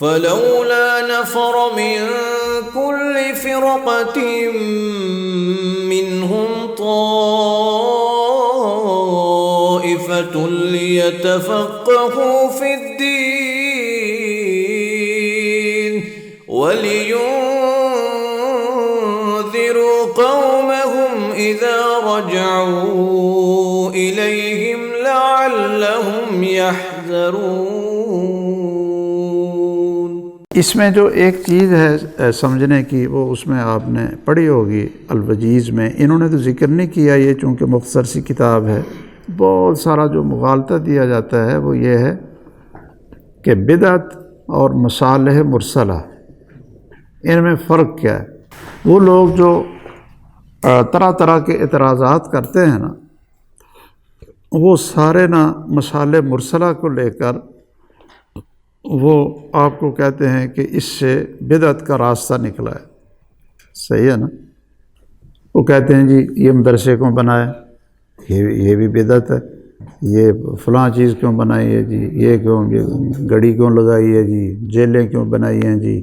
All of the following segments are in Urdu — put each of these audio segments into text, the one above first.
فلولا نفر من كل فرقة منهم طائفة ليتفقهوا في الدين ولينذروا قومهم إذا رجعوا إليهم لعلهم يحذرون۔ اس میں جو ایک چیز ہے سمجھنے کی، وہ اس میں آپ نے پڑھی ہوگی الوجیز میں، انہوں نے تو ذکر نہیں کیا یہ، چونکہ مختصر سی کتاب ہے۔ بہت سارا جو مغالطہ دیا جاتا ہے وہ یہ ہے کہ بدعت اور مصالح مرسلہ ان میں فرق کیا ہے۔ وہ لوگ جو طرح طرح کے اعتراضات کرتے ہیں نا، وہ سارے نا مصالح مرسلہ کو لے کر وہ آپ کو کہتے ہیں کہ اس سے بدعت کا راستہ نکلا ہے۔ صحیح ہے نا؟ وہ کہتے ہیں جی یہ مدرسے کیوں بنائے، یہ بھی بدعت ہے، یہ فلاں چیز کیوں بنائی ہے جی، یہ کیوں، یہ گھڑی کیوں لگائی ہے جی، جیلیں کیوں بنائی ہیں جی،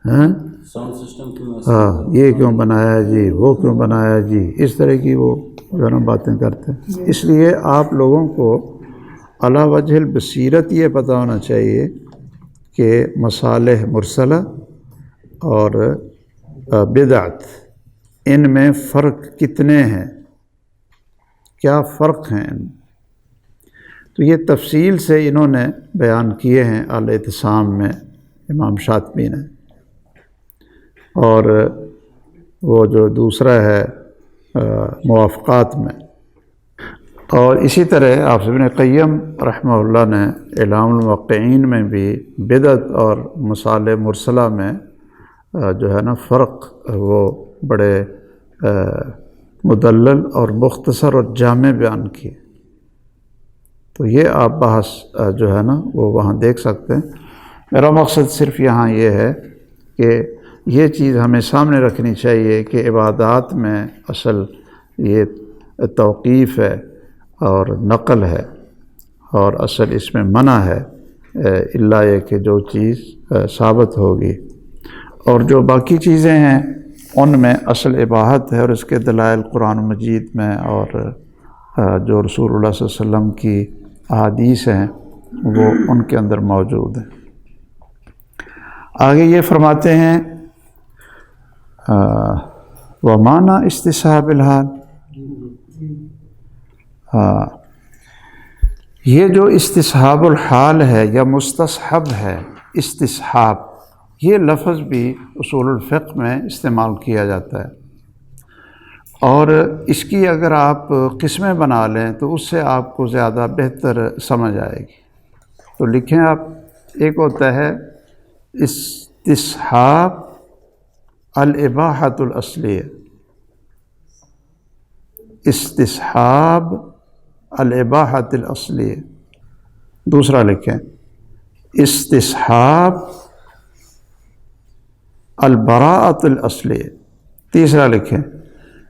ہاں یہ کیوں بنایا ہے جی، وہ کیوں بنایا ہے جی، اس طرح کی وہ ذرا باتیں کرتے ہیں۔ اس لیے آپ لوگوں کو علی وجہ البصیرت یہ پتہ ہونا چاہیے کہ مصالح مرسلہ اور بدعت ان میں فرق کتنے ہیں، کیا فرق ہیں ان میں۔ تو یہ تفصیل سے انہوں نے بیان کیے ہیں الاعتصام میں امام شاطبی نے، اور وہ جو دوسرا ہے موافقات میں۔ اور اسی طرح حافظ ابن قیم رحمہ اللہ نے اعلام الموقعین میں بھی بدعت اور مصالح مرسلہ میں جو ہے نا فرق وہ بڑے مدلل اور مختصر اور جامع بیان کیے۔ تو یہ آپ بحث جو ہے نا وہ وہاں دیکھ سکتے ہیں۔ میرا مقصد صرف یہاں یہ ہے کہ یہ چیز ہمیں سامنے رکھنی چاہیے کہ عبادات میں اصل یہ توقیف ہے اور نقل ہے، اور اصل اس میں منع ہے الا یہ کہ جو چیز ثابت ہوگی، اور جو باقی چیزیں ہیں ان میں اصل اباحت ہے، اور اس کے دلائل قرآن مجید میں اور جو رسول اللہ صلی اللہ علیہ وسلم کی احادیث ہیں وہ ان کے اندر موجود ہیں۔ آگے یہ فرماتے ہیں وَمَعْنَى استصحاب الحال، یہ جو استصحاب الحال ہے یا مستصحب ہے، استصحاب یہ لفظ بھی اصول الفقہ میں استعمال کیا جاتا ہے، اور اس کی اگر آپ قسمیں بنا لیں تو اس سے آپ کو زیادہ بہتر سمجھ آئے گی۔ تو لکھیں آپ، ایک ہوتا ہے استصحاب الاباحۃ الاصلیہ، استصحاب الاباحۃ الاصلیہ۔ دوسرا لکھیں استصحاب البراءۃ الاصلیہ۔ تیسرا لکھیں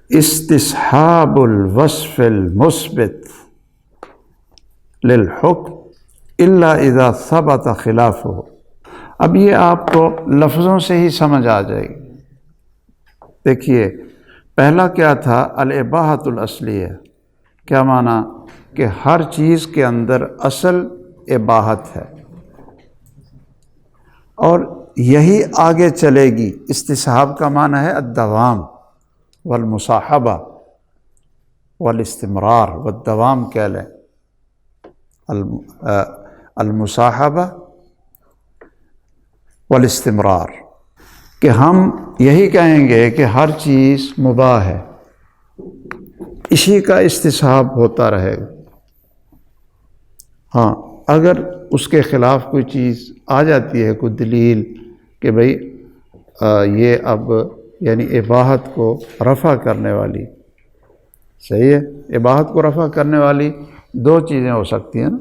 استصحاب الوصف المثبت للحکم الا اذا ثبت خلافہ۔ اب یہ آپ کو لفظوں سے ہی سمجھ آ جائے گی۔ دیکھیے پہلا کیا تھا، الاباحۃ الاصلیہ، کیا معنی کہ ہر چیز کے اندر اصل اباحت ہے، اور یہی آگے چلے گی۔ استصحاب کا معنی ہے الدوام والمصاحبہ والاستمرار، والدوام کہہ لیں، المصاحبہ والاستمرار، کہ ہم یہی کہیں گے کہ ہر چیز مباح ہے، اسی کا استصحاب ہوتا رہے گا۔ ہاں اگر اس کے خلاف کوئی چیز آ جاتی ہے، کوئی دلیل کہ بھئی یہ اب یعنی اباحت کو رفع کرنے والی، صحیح ہے، اباحت کو رفع کرنے والی دو چیزیں ہو سکتی ہیں نا،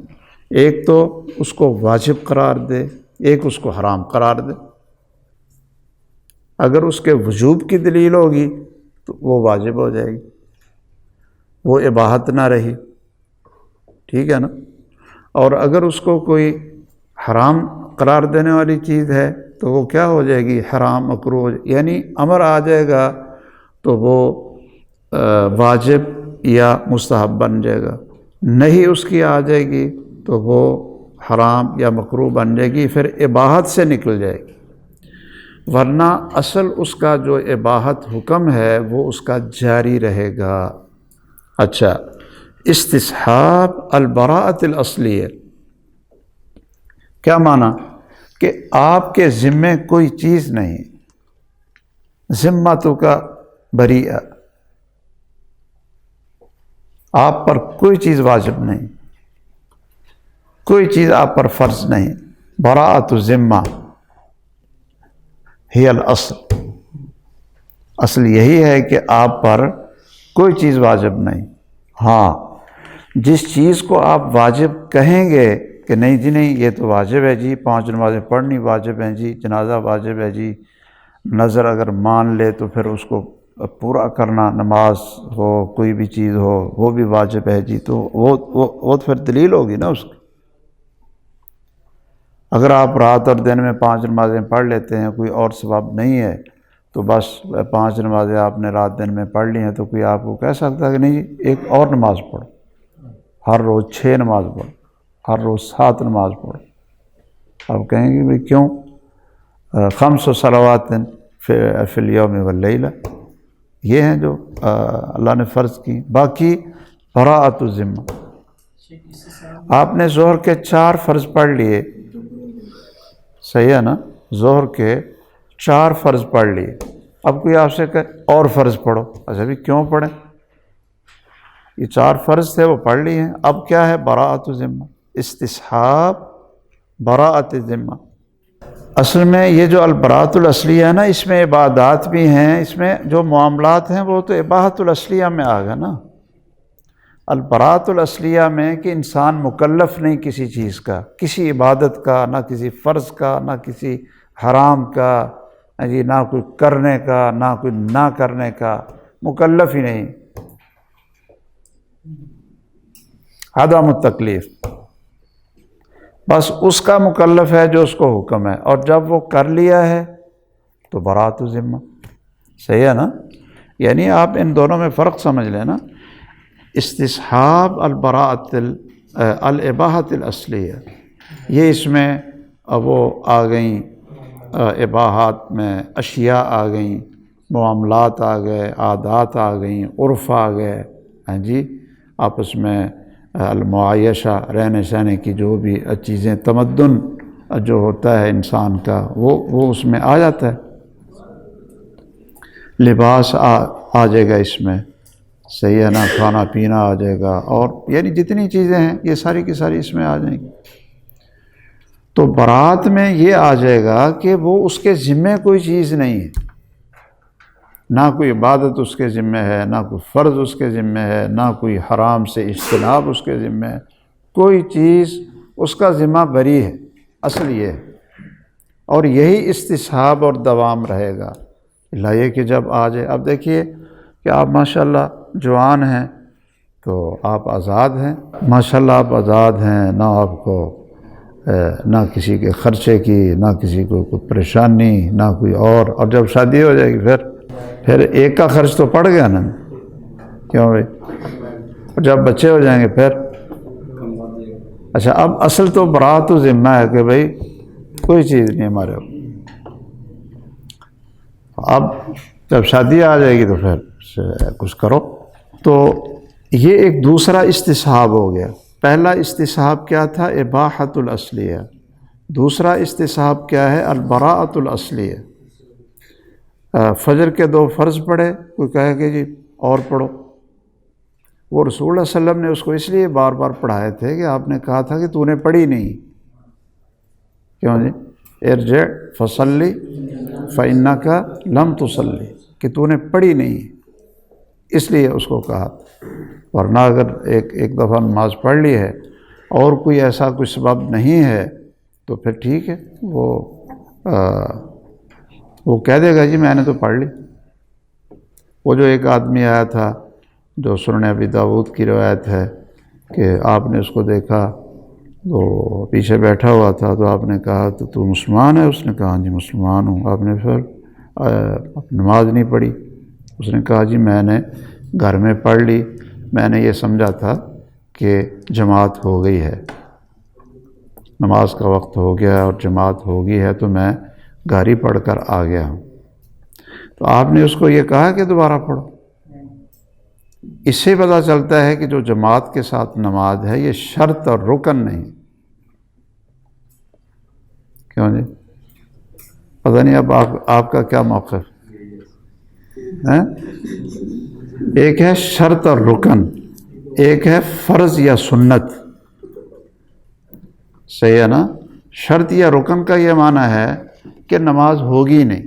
ایک تو اس کو واجب قرار دے، ایک اس کو حرام قرار دے۔ اگر اس کے وجوب کی دلیل ہوگی تو وہ واجب ہو جائے گی، وہ اباحت نہ رہی، ٹھیک ہے نا۔ اور اگر اس کو کوئی حرام قرار دینے والی چیز ہے تو وہ کیا ہو جائے گی؟ حرام مکروہ، یعنی امر آ جائے گا تو وہ واجب یا مستحب بن جائے گا، نہیں اس کی آ جائے گی تو وہ حرام یا مکروہ بن جائے گی، پھر اباحت سے نکل جائے گی، ورنہ اصل اس کا جو اباحت حکم ہے وہ اس کا جاری رہے گا۔ اچھا، استصحاب البراءۃ الاصلیہ کیا معنی؟ کہ آپ کے ذمے کوئی چیز نہیں، ذمتک بریئہ، آپ پر کوئی چیز واجب نہیں، کوئی چیز آپ پر فرض نہیں۔ براءۃ الذمہ ہی الاصل، اصل یہی ہے کہ آپ پر کوئی چیز واجب نہیں۔ ہاں، جس چیز کو آپ واجب کہیں گے کہ نہیں جی نہیں یہ تو واجب ہے جی، 5 نمازیں پڑھنی واجب ہیں جی، جنازہ واجب ہے جی، نظر اگر مان لے تو پھر اس کو پورا کرنا، نماز ہو کوئی بھی چیز ہو وہ بھی واجب ہے جی، تو وہ پھر دلیل ہوگی نا اس کی۔ اگر آپ رات اور دن میں 5 نمازیں پڑھ لیتے ہیں، کوئی اور ثواب نہیں ہے، تو بس 5 نمازیں آپ نے رات دن میں پڑھ لی ہیں، تو کوئی آپ کو کہہ سکتا ہے کہ نہیں ایک اور نماز پڑھو، ہر روز 6 نماز پڑھو، ہر روز 7 نماز پڑھو۔ آپ کہیں گے بھئی کیوں؟ 5 صلوات فی الیوم واللیلہ، یہ ہیں جو اللہ نے فرض کی۔ باقی براءۃ الذمہ، آپ نے ظہر کے 4 فرض پڑھ لیے، صحیح ہے نا، ظہر کے 4 فرض پڑھ لیے، اب کوئی آپ سے کہے اور فرض پڑھو، اچھا بھی کیوں پڑھیں؟ یہ 4 فرض تھے وہ پڑھ لیے ہیں، اب کیا ہے؟ براءۃ الذمہ، استصحاب براءۃ الذمہ۔ اصل میں یہ جو البراءۃ الاصلیہ ہے نا، اس میں عبادات بھی ہیں، اس میں جو معاملات ہیں وہ تو اباحۃ الاصلیہ میں آ گیا نا۔ البراءۃ الاصلیہ میں کہ انسان مکلف نہیں کسی چیز کا، کسی عبادت کا، نہ کسی فرض کا، نہ کسی حرام کا، جی نہ کوئی کرنے کا، نہ کوئی نہ کرنے کا، مکلف ہی نہیں، عدم التکلیف، بس اس کا مکلف ہے جو اس کو حکم ہے، اور جب وہ کر لیا ہے تو براءۃ الذمہ، صحیح ہے نا؟ یعنی آپ ان دونوں میں فرق سمجھ لیں نا، استصحاب البراءۃ الاباحۃ الاصلیہ، یہ اس میں وہ آ گئیں، اباحات میں اشیاء آ گئیں، معاملات آ گئے، عادات آ گئیں، عرف آ گئے، ہاں جی، آپس میں المعایشہ، رہنے سہنے کی جو بھی چیزیں، تمدن جو ہوتا ہے انسان کا وہ اس میں آ جاتا ہے، لباس آ جائے گا اس میں، صحیح ہے نا، کھانا پینا آ جائے گا، اور یعنی جتنی چیزیں ہیں یہ ساری کی ساری اس میں آ جائیں گی۔ تو برات میں یہ آ جائے گا کہ وہ اس کے ذمے کوئی چیز نہیں ہے، نہ کوئی عبادت اس کے ذمے ہے، نہ کوئی فرض اس کے ذمے ہے، نہ کوئی حرام سے اجتناب اس کے ذمے ہے، کوئی چیز اس کا ذمہ بری ہے، اصل یہ ہے، اور یہی استصحاب اور دوام رہے گا۔ لائے کہ جب آ جائے، اب دیکھیے کہ آپ ماشاءاللہ جوان ہیں تو آپ آزاد ہیں، ماشاءاللہ آپ آزاد ہیں، نہ آپ کو نہ کسی کے خرچے کی، نہ کسی کو کوئی پریشانی، نہ کوئی اور جب شادی ہو جائے گی پھر ایک کا خرچ تو پڑ گیا نا، کیوں بھائی؟ اور جب بچے ہو جائیں گے پھر اچھا، اب اصل تو براءۃ الذمہ ہے کہ بھائی کوئی چیز نہیں ہمارے، اب جب شادی آ جائے گی تو پھر کچھ کرو۔ تو یہ ایک دوسرا استصحاب ہو گیا۔ پہلا استصحاب کیا تھا؟ اباحۃ الاصلیہ۔ دوسرا استصحاب کیا ہے؟ البراءۃ الاصلیہ۔ فجر کے 2 فرض پڑھے، کوئی کہے کہ جی اور پڑھو، وہ رسول اللہ صلی اللہ علیہ وسلم نے اس کو اس لیے بار بار پڑھائے تھے کہ آپ نے کہا تھا کہ تو نے پڑھی نہیں، کیوں جی؟ ارجع فصلی فإنک لم تصلی، کہ تو نے پڑھی نہیں، اس لیے اس کو کہا، ورنہ اگر ایک دفعہ نماز پڑھ لی ہے اور کوئی ایسا کوئی سبب نہیں ہے تو پھر ٹھیک ہے، وہ کہہ دے گا جی میں نے تو پڑھ لی۔ وہ جو ایک آدمی آیا تھا جو سنن ابی داؤد کی روایت ہے کہ آپ نے اس کو دیکھا تو پیچھے بیٹھا ہوا تھا، تو آپ نے کہا تو مسلمان ہے؟ اس نے کہا جی مسلمان ہوں۔ آپ نے پھر نماز نہیں پڑھی؟ اس نے کہا جی میں نے گھر میں پڑھ لی، میں نے یہ سمجھا تھا کہ جماعت ہو گئی ہے، نماز کا وقت ہو گیا اور جماعت ہو گئی ہے، تو میں گھر ہی پڑھ کر آ گیا ہوں۔ تو آپ نے اس کو یہ کہا کہ دوبارہ پڑھو؟ اس سے پتہ چلتا ہے کہ جو جماعت کے ساتھ نماز ہے یہ شرط اور رکن نہیں۔ کیوں جی؟ پتہ نہیں اب آپ کا کیا موقف ہے؟ ایک ہے شرط اور رکن، ایک ہے فرض یا سنت، صحیح ہے نا؟ شرط یا رکن کا یہ معنی ہے کہ نماز ہوگی نہیں،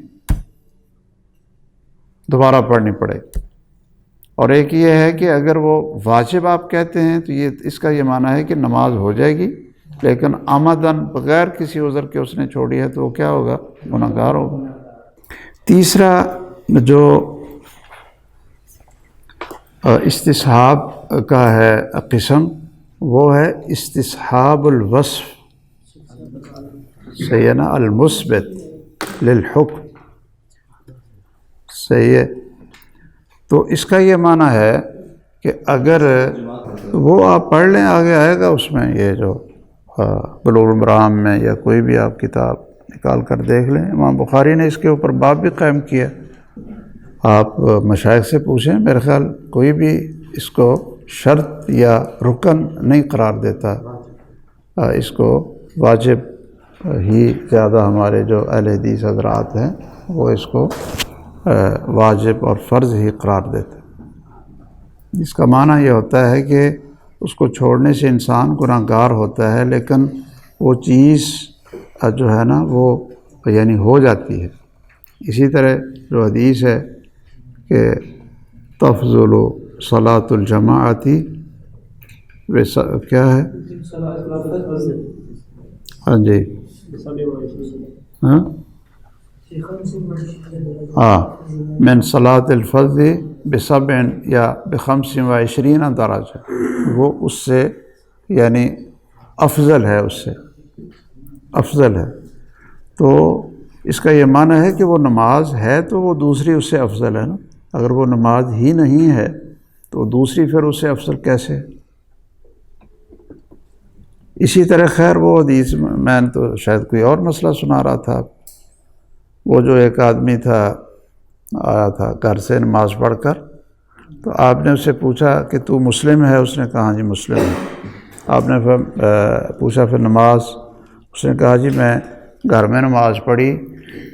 دوبارہ پڑھنی پڑے، اور ایک یہ ہے کہ اگر وہ واجب آپ کہتے ہیں تو یہ اس کا یہ معنی ہے کہ نماز ہو جائے گی، لیکن عمدن بغیر کسی عذر کے اس نے چھوڑی ہے تو وہ کیا ہوگا؟ گناہ گار ہوگا۔ تیسرا جو استصحاب کا ہے قسم، وہ ہے استصحاب الوصف، صحیح ہے نا؟ المثبت للحکم، صحیح ہے؟ تو اس کا یہ معنی ہے کہ اگر وہ آپ پڑھ لیں، آگے آئے گا اس میں، یہ جو بلوغ المرام میں یا کوئی بھی آپ کتاب نکال کر دیکھ لیں، امام بخاری نے اس کے اوپر باب بھی قائم کیا۔ آپ مشائخ سے پوچھیں، میرے خیال کوئی بھی اس کو شرط یا رکن نہیں قرار دیتا، اس کو واجب ہی زیادہ ہمارے جو اہل حدیث حضرات ہیں وہ اس کو واجب اور فرض ہی قرار دیتے ہیں۔ اس کا معنی یہ ہوتا ہے کہ اس کو چھوڑنے سے انسان گناہ گار ہوتا ہے، لیکن وہ چیز جو ہے نا وہ یعنی ہو جاتی ہے۔ اسی طرح جو حدیث ہے کہ تفضل صلاۃ الجماعتی، کیا ہے؟ ہاں جی، من صلاۃ الفرض بسبع یا بخمس و عشرین درجہ، وہ اس سے یعنی افضل ہے، اس سے افضل ہے۔ تو اس کا یہ معنی ہے کہ وہ نماز ہے تو وہ دوسری اس سے افضل ہے نا، اگر وہ نماز ہی نہیں ہے تو دوسری پھر اس سے افضل کیسے؟ اسی طرح خیر وہ حدیث میں تو شاید کوئی اور مسئلہ سنا رہا تھا، وہ جو ایک آدمی تھا آیا تھا گھر سے نماز پڑھ کر، تو آپ نے اس سے پوچھا کہ تو مسلم ہے؟ اس نے کہا ہاں جی مسلم ہے۔ آپ نے پوچھا پھر نماز؟ اس نے کہا جی میں گھر میں نماز پڑھی،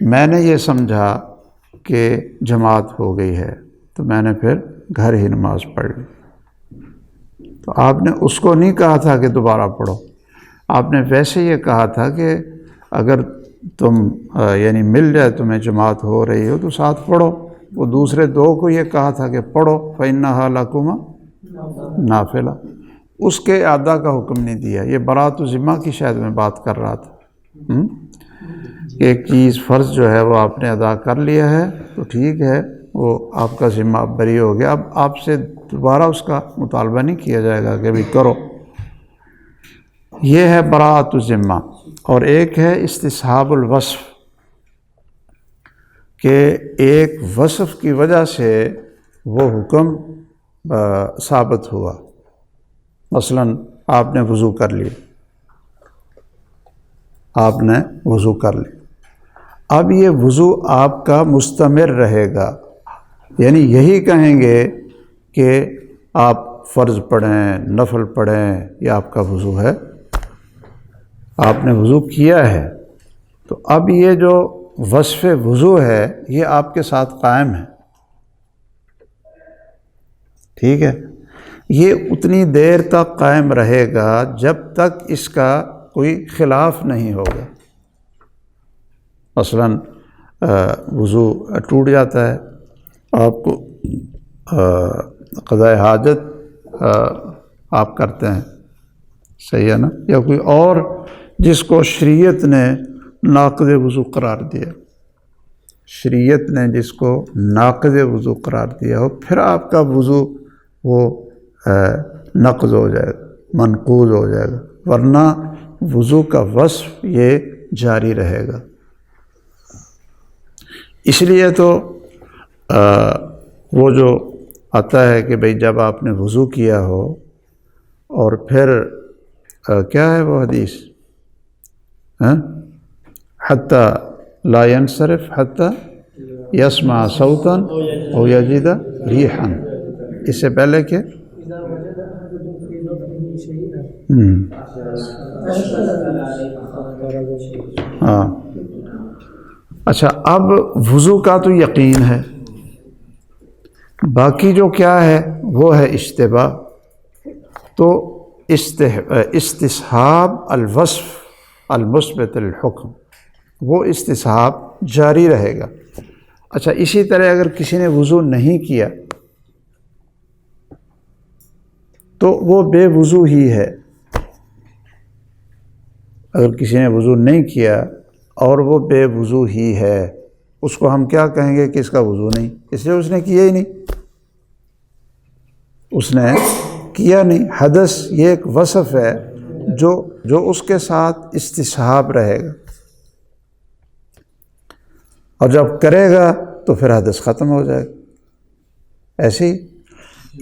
میں نے یہ سمجھا کہ جماعت ہو گئی ہے تو میں نے پھر گھر ہی نماز پڑھ لی۔ تو آپ نے اس کو نہیں کہا تھا کہ دوبارہ پڑھو، آپ نے ویسے یہ کہا تھا کہ اگر تم یعنی مل جائے تمہیں جماعت ہو رہی ہو تو ساتھ پڑھو۔ وہ دوسرے دو کو یہ کہا تھا کہ پڑھو فَإِنَّهَا لَكُمْ نافلہ، اس کے ادا کا حکم نہیں دیا۔ یہ برات الذمہ کی شاید میں بات کر رہا تھا کہ ایک چیز فرض جو ہے وہ آپ نے ادا کر لیا ہے تو ٹھیک ہے، وہ آپ کا ذمہ بری ہو گیا، اب آپ سے دوبارہ اس کا مطالبہ نہیں کیا جائے گا کہ بھی کرو۔ یہ ہے براءۃ الذمہ۔ اور ایک ہے استصحاب الوصف، کہ ایک وصف کی وجہ سے وہ حکم ثابت ہوا، مثلا آپ نے وضو کر لی، آپ نے وضو کر لی، اب یہ وضو آپ کا مستمر رہے گا، یعنی یہی کہیں گے کہ آپ فرض پڑھیں نفل پڑھیں، یہ آپ کا وضو ہے، آپ نے وضو کیا ہے، تو اب یہ جو وصف وضو ہے یہ آپ کے ساتھ قائم ہے، ٹھیک ہے؟ یہ اتنی دیر تک قائم رہے گا جب تک اس کا کوئی خلاف نہیں ہوگا۔ مثلا وضو ٹوٹ جاتا ہے، آپ کو قضاء حاجت آپ کرتے ہیں، صحیح ہے نا؟ یا کوئی اور جس کو شریعت نے ناقض وضو قرار دیا، شریعت نے جس کو ناقض وضو قرار دیا ہو، پھر آپ کا وضو وہ نقض ہو جائے گا، منقوض ہو جائے گا، ورنہ وضو کا وصف یہ جاری رہے گا۔ اس لیے تو وہ جو آتا ہے کہ بھئی جب آپ نے وضو کیا ہو اور پھر کیا ہے وہ حدیث، حتی لا ينصرف حتی یسمع صوتا او یجد ریحا، اس سے پہلے کہ ہاں اچھا، اب وضو کا تو یقین ہے، باقی جو کیا ہے وہ ہے اشتباہ۔ تو استصحاب الوصف المثبت الحکم، وہ استصحاب جاری رہے گا۔ اچھا، اسی طرح اگر کسی نے وضو نہیں کیا تو وہ بے وضو ہی ہے۔ اگر کسی نے وضو نہیں کیا اور وہ بے وضو ہی ہے، اس کو ہم کیا کہیں گے کہ اس کا وضو نہیں، اس لیے اس نے کیا ہی نہیں، اس نے کیا نہیں۔ حدث یہ ایک وصف ہے جو اس کے ساتھ استصحاب رہے گا، اور جب کرے گا تو پھر حدث ختم ہو جائے گا۔ ایسے ہی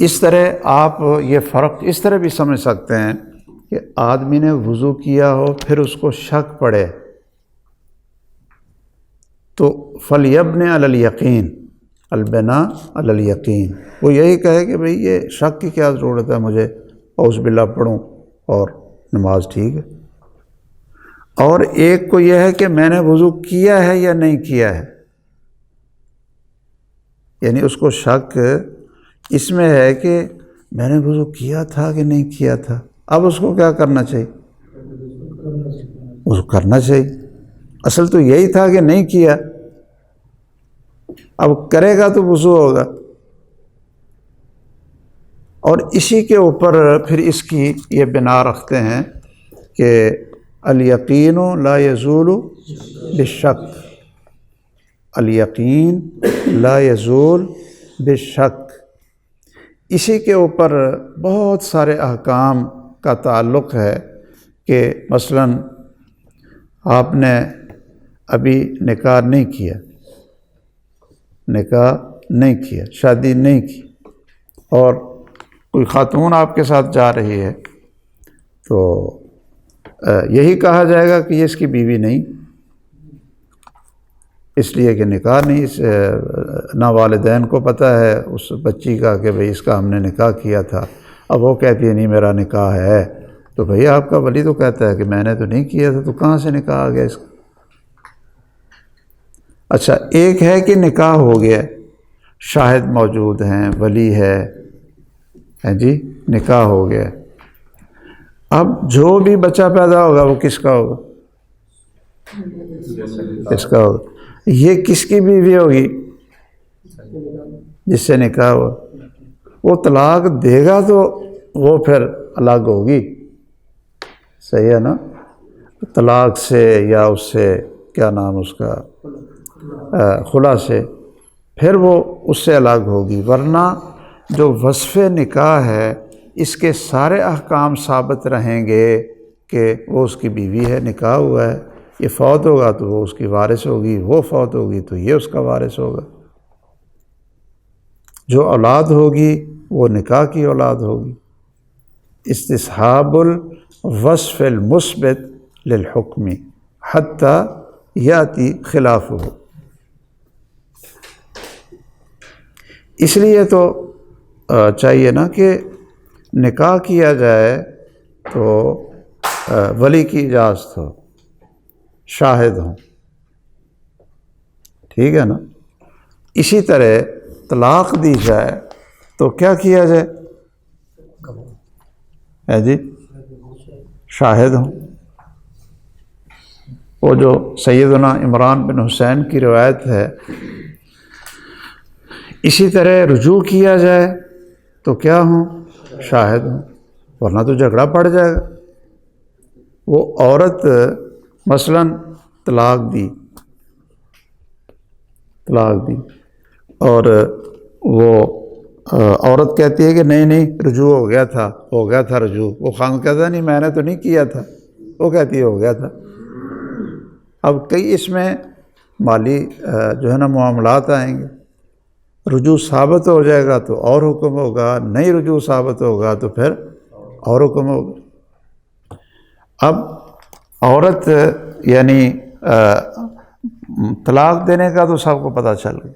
اس طرح آپ یہ فرق اس طرح بھی سمجھ سکتے ہیں کہ آدمی نے وضو کیا ہو پھر اس کو شک پڑے تو فَلْيَبْنِ عَلَى الْيَقِينِ، البناء علی الیقین، وہ یہی کہے کہ بھئی یہ شک کی کیا ضرورت ہے، مجھے اعوذ باللہ پڑھوں اور نماز ٹھیک ہے۔ اور ایک کو یہ ہے کہ میں نے وضو کیا ہے یا نہیں کیا ہے، یعنی اس کو شک اس میں ہے کہ میں نے وضو کیا تھا کہ نہیں کیا تھا۔ اب اس کو کیا کرنا چاہیے؟ وضو کرنا چاہیے، اصل تو یہی تھا کہ نہیں کیا، اب کرے گا تو وضو ہوگا۔ اور اسی کے اوپر پھر اس کی یہ بنا رکھتے ہیں کہ الیقین لا یزول بالشک، الیقین لا یزول بالشک۔ اسی کے اوپر بہت سارے احکام کا تعلق ہے کہ مثلا آپ نے ابھی نکاح نہیں کیا، شادی نہیں کی، اور کوئی خاتون آپ کے ساتھ جا رہی ہے تو یہی کہا جائے گا کہ یہ اس کی بیوی نہیں، اس لیے کہ نکاح نہیں، نہ والدین کو پتہ ہے اس بچی کا کہ بھئی اس کا ہم نے نکاح کیا تھا۔ اب وہ کہتی ہے نہیں میرا نکاح ہے، تو بھئی آپ کا ولی تو کہتا ہے کہ میں نے تو نہیں کیا تھا، تو کہاں سے نکاح آ گیا اس کا؟ اچھا، ایک ہے کہ نکاح ہو گیا، شاہد موجود ہیں، ولی ہے جی، نکاح ہو گیا، اب جو بھی بچہ پیدا ہوگا وہ کس کا ہوگا؟ کس کا ہوگا؟ یہ کس کی بیوی ہوگی؟ جس سے نکاح ہوا۔ وہ طلاق دے گا تو وہ پھر الگ ہوگی، صحیح ہے نا؟ طلاق سے یا اس سے کیا نام اس کا، خلا سے، پھر وہ اس سے الگ ہوگی۔ ورنہ جو وصف نکاح ہے اس کے سارے احکام ثابت رہیں گے کہ وہ اس کی بیوی ہے، نکاح ہوا ہے، یہ فوت ہوگا تو وہ اس کی وارث ہوگی، وہ فوت ہوگی تو یہ اس کا وارث ہوگا، جو اولاد ہوگی وہ نکاح کی اولاد ہوگی۔ استصحاب الوصف المثبت للحکم حتی یاتی خلافہ، اس لیے تو چاہیے نا کہ نکاح کیا جائے تو ولی کی اجازت ہو، شاہد ہوں، ٹھیک ہے نا؟ اسی طرح طلاق دی جائے تو کیا کیا جائے؟ جی، شاہد ہوں۔ وہ جو سیدنا عمران بن حسین کی روایت ہے، اسی طرح رجوع کیا جائے تو کیا ہوں؟ شاہد ہوں، ورنہ تو جھگڑا پڑ جائے گا۔ وہ عورت مثلاً طلاق دی اور وہ عورت کہتی ہے کہ نہیں رجوع ہو گیا تھا رجوع، وہ خاوند کہتا ہے نہیں میں نے تو نہیں کیا تھا، وہ کہتی ہے ہو گیا تھا۔ اب کئی اس میں مالی جو ہے نا معاملات آئیں گے، رجوع ثابت ہو جائے گا تو اور حکم ہوگا، نہیں رجوع ثابت ہوگا تو پھر اور حکم ہوگا۔ اب عورت یعنی طلاق دینے کا تو سب کو پتہ چل گیا،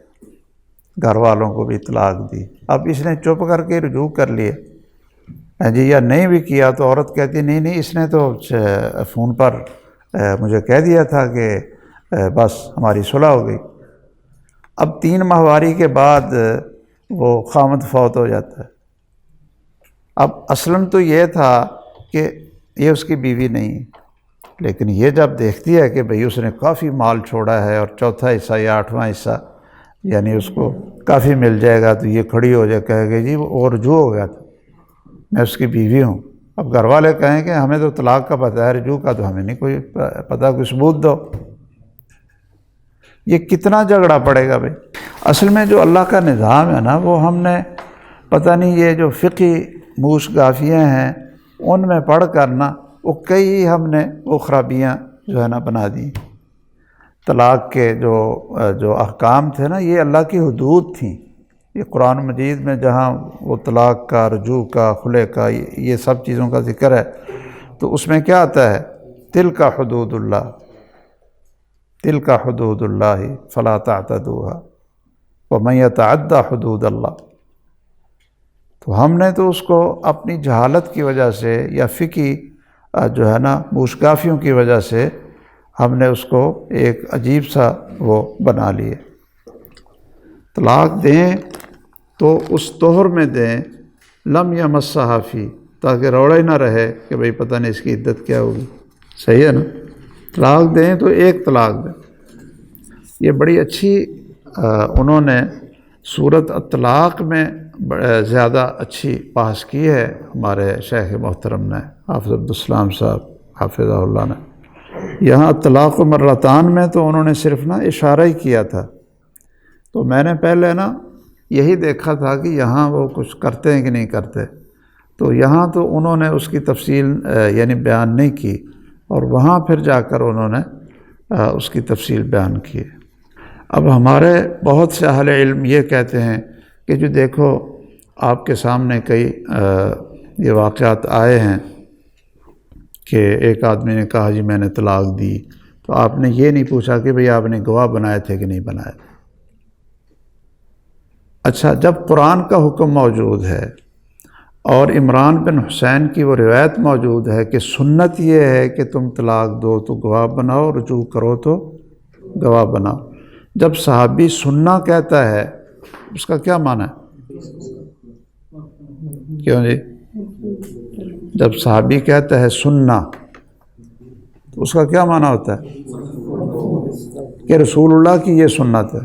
گھر والوں کو بھی طلاق دی، اب اس نے چپ کر کے رجوع کر لیے جی، یا نہیں بھی کیا تو عورت کہتی نہیں نہیں اس نے تو فون پر مجھے کہہ دیا تھا کہ بس ہماری صلح ہو گئی۔ اب 3 ماہواری کے بعد وہ خامد فوت ہو جاتا ہے۔ اب اصلاً تو یہ تھا کہ یہ اس کی بیوی نہیں ہے، لیکن یہ جب دیکھتی ہے کہ بھئی اس نے کافی مال چھوڑا ہے اور چوتھا حصہ یا 8واں حصہ یعنی اس کو کافی مل جائے گا، تو یہ کھڑی ہو جائے، کہے گی جی وہ رجوع ہو گیا تھا، میں اس کی بیوی ہوں۔ اب گھر والے کہیں کہ ہمیں تو طلاق کا پتہ ہے، رجوع کا تو ہمیں نہیں کوئی پتہ، کوئی ثبوت دو۔ یہ کتنا جھگڑا پڑے گا بھائی۔ اصل میں جو اللہ کا نظام ہے نا، وہ ہم نے پتہ نہیں یہ جو فقہی موش گافیاں ہیں ان میں پڑھ کر نا وہ کئی ہم نے وہ خرابیاں جو ہے نا بنا دی۔ طلاق کے جو احکام تھے نا، یہ اللہ کی حدود تھیں۔ یہ قرآن مجید میں جہاں وہ طلاق کا، رجوع کا، خلع کا، یہ سب چیزوں کا ذکر ہے، تو اس میں کیا آتا ہے؟ تلک حدود اللہ، تلک حدود اللہ فلا تعتدوها ومن یتعد حدود اللہ۔ تو ہم نے تو اس کو اپنی جہالت کی وجہ سے یا فقہی جو ہے نا موشگافیوں کی وجہ سے ہم نے اس کو ایک عجیب سا وہ بنا لیے۔ طلاق دیں تو اس طہر میں دیں لم یمسھا فی، تاکہ روڑا ہی نہ رہے کہ بھئی پتہ نہیں اس کی عدت کیا ہوگی۔ صحیح ہے نا؟ طلاق دیں تو ایک طلاق دیں۔ یہ بڑی اچھی انہوں نے سورۃ الطلاق میں زیادہ اچھی بحث کی ہے ہمارے شیخ محترم نے، حافظ عبدالسلام صاحب حافظہ اللہ نے۔ یہاں طلاق مرتان میں تو انہوں نے صرف نا اشارہ ہی کیا تھا، تو میں نے پہلے نا یہی دیکھا تھا کہ یہاں وہ کچھ کرتے ہیں کہ نہیں کرتے، تو یہاں تو انہوں نے اس کی تفصیل یعنی بیان نہیں کی، اور وہاں پھر جا کر انہوں نے اس کی تفصیل بیان کی۔ اب ہمارے بہت سے اہل علم یہ کہتے ہیں کہ جو دیکھو آپ کے سامنے کئی یہ واقعات آئے ہیں کہ ایک آدمی نے کہا جی میں نے طلاق دی، تو آپ نے یہ نہیں پوچھا کہ بھئی آپ نے گواہ بنائے تھے کہ نہیں بنائے تھے۔ اچھا، جب قرآن کا حکم موجود ہے اور عمران بن حسین کی وہ روایت موجود ہے کہ سنت یہ ہے کہ تم طلاق دو تو گواہ بناؤ، رجوع کرو تو گواہ بناؤ، جب صحابی سننا کہتا ہے اس کا کیا معنی ہے؟ کیوں جی؟ جب صحابی کہتا ہے سننا تو اس کا کیا معنی ہوتا ہے؟ کہ رسول اللہ کی یہ سنت ہے۔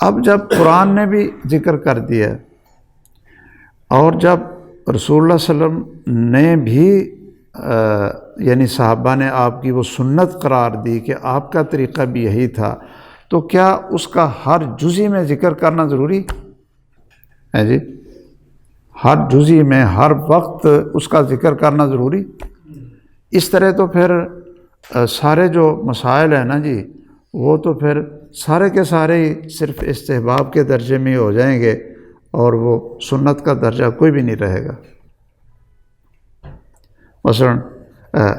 اب جب قرآن نے بھی ذکر کر دیا اور جب رسول اللہ صلی اللہ علیہ وسلم نے بھی یعنی صحابہ نے آپ کی وہ سنت قرار دی کہ آپ کا طریقہ بھی یہی تھا، تو کیا اس کا ہر جزئی میں ذکر کرنا ضروری ہے جی؟ ہر جزئی میں ہر وقت اس کا ذکر کرنا ضروری؟ اس طرح تو پھر سارے جو مسائل ہیں نا جی، وہ تو پھر سارے کے سارے ہی صرف استحباب کے درجے میں ہی ہو جائیں گے، اور وہ سنت کا درجہ کوئی بھی نہیں رہے گا۔ مثلا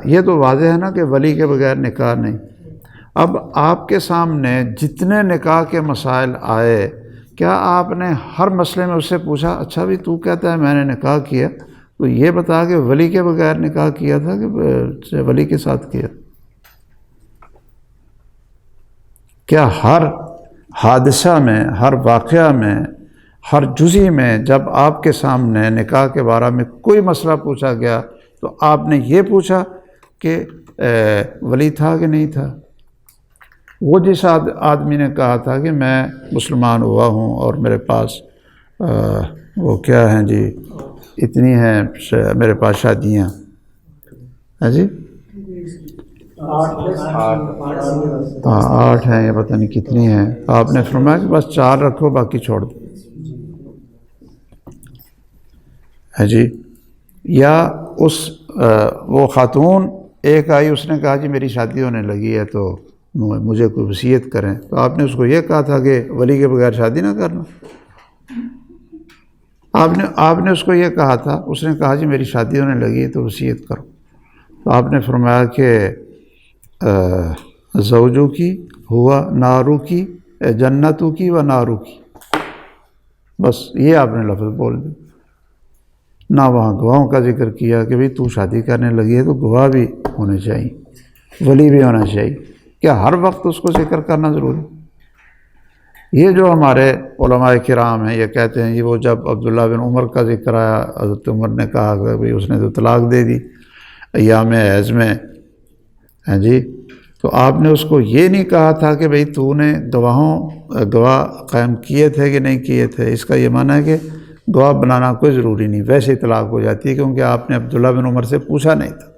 یہ تو واضح ہے نا کہ ولی کے بغیر نکاح نہیں۔ اب آپ کے سامنے جتنے نکاح کے مسائل آئے، کیا آپ نے ہر مسئلے میں اس سے پوچھا اچھا بھی تو کہتا ہے میں نے نکاح کیا، تو یہ بتا کہ ولی کے بغیر نکاح کیا تھا کہ ولی کے ساتھ کیا؟ کیا ہر حادثہ میں، ہر واقعہ میں، ہر جزئی میں جب آپ کے سامنے نکاح کے بارے میں کوئی مسئلہ پوچھا گیا تو آپ نے یہ پوچھا کہ ولی تھا کہ نہیں تھا؟ وہ جس آدمی نے کہا تھا کہ میں مسلمان ہوا ہوں اور میرے پاس وہ کیا ہیں جی اتنی ہیں میرے پاس شادیاں ہیں جی، 8 ہیں یا پتہ نہیں کتنی ہیں، آپ نے فرمایا کہ بس 4 رکھو باقی چھوڑ دو ہے جی۔ یا وہ خاتون ایک آئی، اس نے کہا جی میری شادی ہونے لگی ہے تو مجھے کوئی وصیت کریں، تو آپ نے اس کو یہ کہا تھا کہ ولی کے بغیر شادی نہ کرنا؟ آپ نے اس کو یہ کہا تھا، اس نے کہا جی میری شادی ہونے لگی ہے تو وصیت کرو، تو آپ نے فرمایا کہ زوجو کی ہوا نارو کی جنتو کی و نارو کی، بس یہ آپ نے لفظ بول دی، نہ وہاں گواہوں کا ذکر کیا کہ بھئی تو شادی کرنے لگی ہے تو گواہ بھی ہونے چاہیے، ولی بھی ہونا چاہیے، کیا ہر وقت اس کو ذکر کرنا ضروری؟ یہ جو ہمارے علماء کرام ہیں یہ کہتے ہیں، یہ وہ جب عبداللہ بن عمر کا ذکر آیا، حضرت عمر نے کہا کہ بھئی اس نے تو طلاق دے دی ایام حیض میں، ہیں جی، تو آپ نے اس کو یہ نہیں کہا تھا کہ بھئی تو نے گواہ قائم کیے تھے کہ نہیں کیے تھے، اس کا یہ معنی ہے کہ گواہ بنانا کوئی ضروری نہیں، ویسے ہی طلاق ہو جاتی ہے، کیونکہ آپ نے عبداللہ بن عمر سے پوچھا نہیں تھا۔